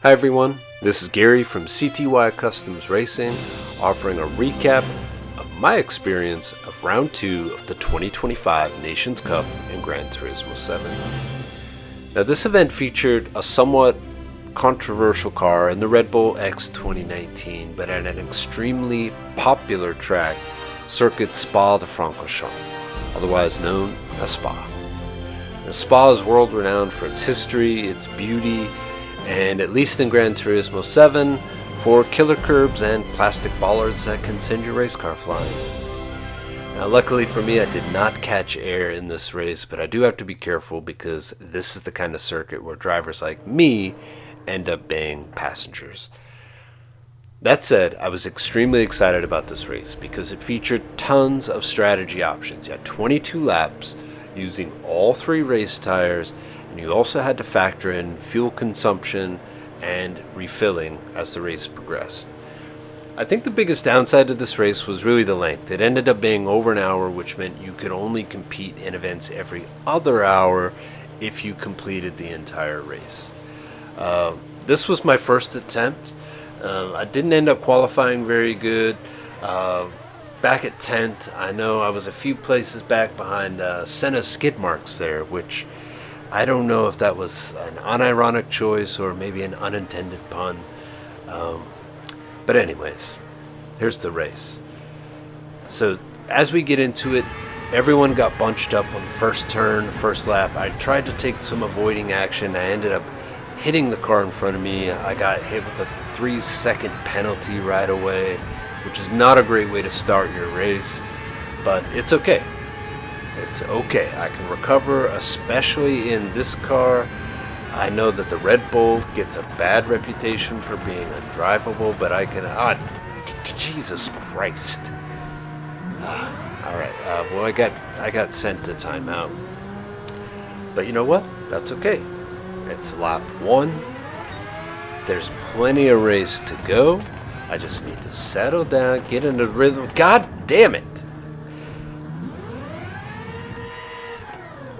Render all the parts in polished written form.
Hi everyone, this is Gary from CTY Customs Racing, offering a recap of my experience of Round 2 of the 2025 Nations Cup in Gran Turismo 7. Now this event featured a somewhat controversial car in the Red Bull X 2019, but at an extremely popular track, Circuit Spa-de-Francorchamps, otherwise known as Spa. Now, Spa is world renowned for its history, its beauty, and at least in Gran Turismo 7, for killer curbs and plastic bollards that can send your race car flying. Now luckily for me, I did not catch air in this race, but I do have to be careful because this is the kind of circuit where drivers like me end up being passengers. That said, I was extremely excited about this race because it featured tons of strategy options. You had 22 laps using all three race tires, and you also had to factor in fuel consumption and refilling as the race progressed. I think the biggest downside to this race was really the length. It ended up being over an hour, which meant you could only compete in events every other hour if you completed the entire race. This was my first attempt. I didn't end up qualifying very good. Back at 10th, I know I was a few places back behind Senna's skid marks there, which I don't know if that was an unironic choice or maybe an unintended pun. But anyways, here's the race. So as we get into it, everyone got bunched up on the first turn, first lap. I tried to take some avoiding action. I ended up hitting the car in front of me. I got hit with a 3-second penalty right away, which is not a great way to start your race, but it's okay. It's okay. I can recover, especially in this car. I know that the Red Bull gets a bad reputation for being undrivable, but I can... Jesus Christ. Alright, well I got sent to timeout. But you know what? That's okay. It's lap 1. There's plenty of race to go. I just need to settle down, get into the rhythm. God damn it!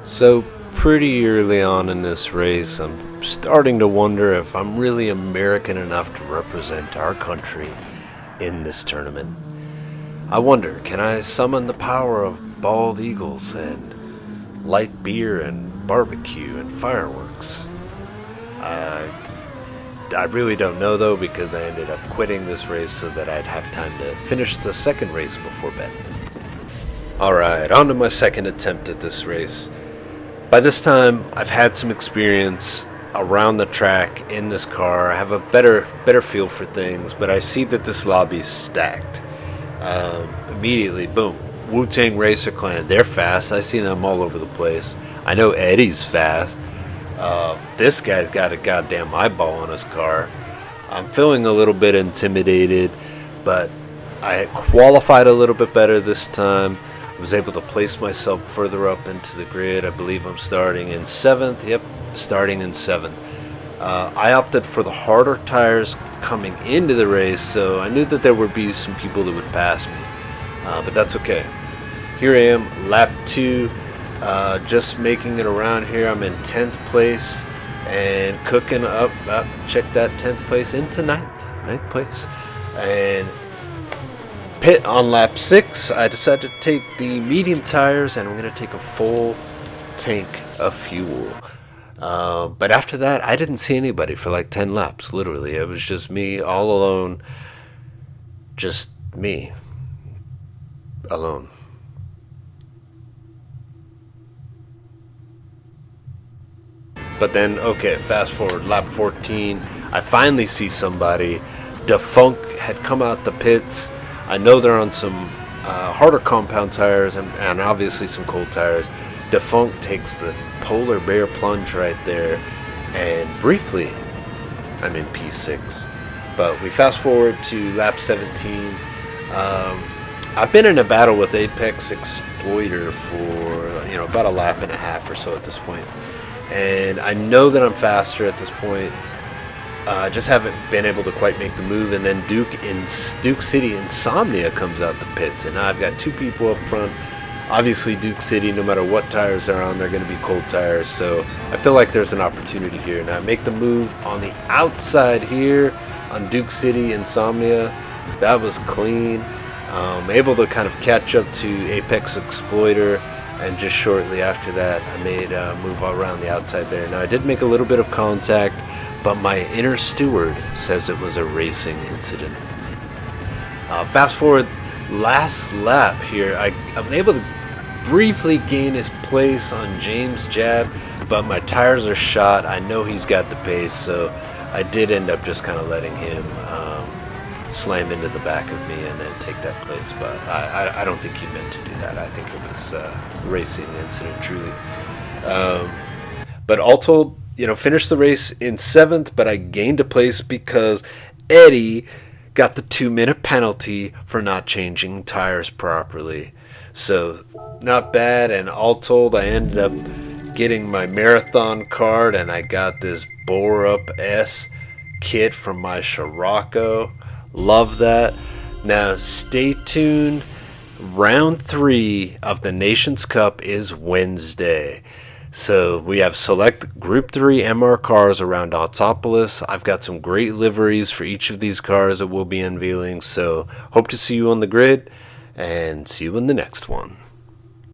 So pretty early on in this race, I'm starting to wonder if I'm really American enough to represent our country in this tournament. I wonder, can I summon the power of bald eagles and light beer and barbecue and fireworks? I really don't know though, because I ended up quitting this race so that I'd have time to finish the second race before bed. Alright, on to my second attempt at this race. By this time, I've had some experience around the track in this car. I have a better feel for things, but I see that this lobby is stacked. Immediately, boom, Wu-Tang Racer Clan, they're fast. I see them all over the place. I know Eddie's fast. This guy's got a goddamn eyeball on his car. I'm feeling a little bit intimidated, but I qualified a little bit better this time. I was able to place myself further up into the grid. I believe I'm starting in 7th. Yep, starting in 7th. I opted for the harder tires coming into the race, so I knew that there would be some people that would pass me. But that's okay. Here I am, lap 2. Just making it around here. I'm in 10th place and cooking up. Check that, 10th place into 9th place. And pit on lap 6. I decided to take the medium tires and I'm going to take a full tank of fuel. But after that, I didn't see anybody for like 10 laps, literally. It was just me all alone. Just me. Alone. But then, okay, fast forward, lap 14. I finally see somebody. Defunk had come out the pits. I know they're on some harder compound tires and obviously some cold tires. Defunk takes the polar bear plunge right there, and briefly, I'm in P6. But we fast forward to lap 17. I've been in a battle with Apex Exploiter for about a lap and a half or so at this point, and I know that I'm faster at this point. I just haven't been able to quite make the move, and then Duke City Insomnia comes out the pits, and I've got two people up front. Obviously, Duke City, no matter what tires they're on, they're going to be cold tires. So I feel like there's an opportunity here. Now I make the move on the outside here on Duke City Insomnia. That was clean. Able to kind of catch up to Apex Exploiter, and just shortly after that I made a move around the outside there. Now I did make a little bit of contact, but my inner steward says it was a racing incident. Fast forward last lap here, I was able to briefly gain his place on James Jab, but my tires are shot. I know he's got the pace, so I did end up just kind of letting him slam into the back of me and then take that place. But I don't think he meant to do that. I think it was a racing incident, truly. But all told, finished the race in 7th, but I gained a place because Eddie got the 2-minute penalty for not changing tires properly. So not bad, and all told I ended up getting my marathon card, and I got this Bore Up S kit from my Scirocco. Love that. Now stay tuned. Round 3 of the Nations Cup is Wednesday. So we have select Group 3 MR cars around Autopolis. I've got some great liveries for each of these cars that we'll be unveiling. So hope to see you on the grid, and see you in the next one.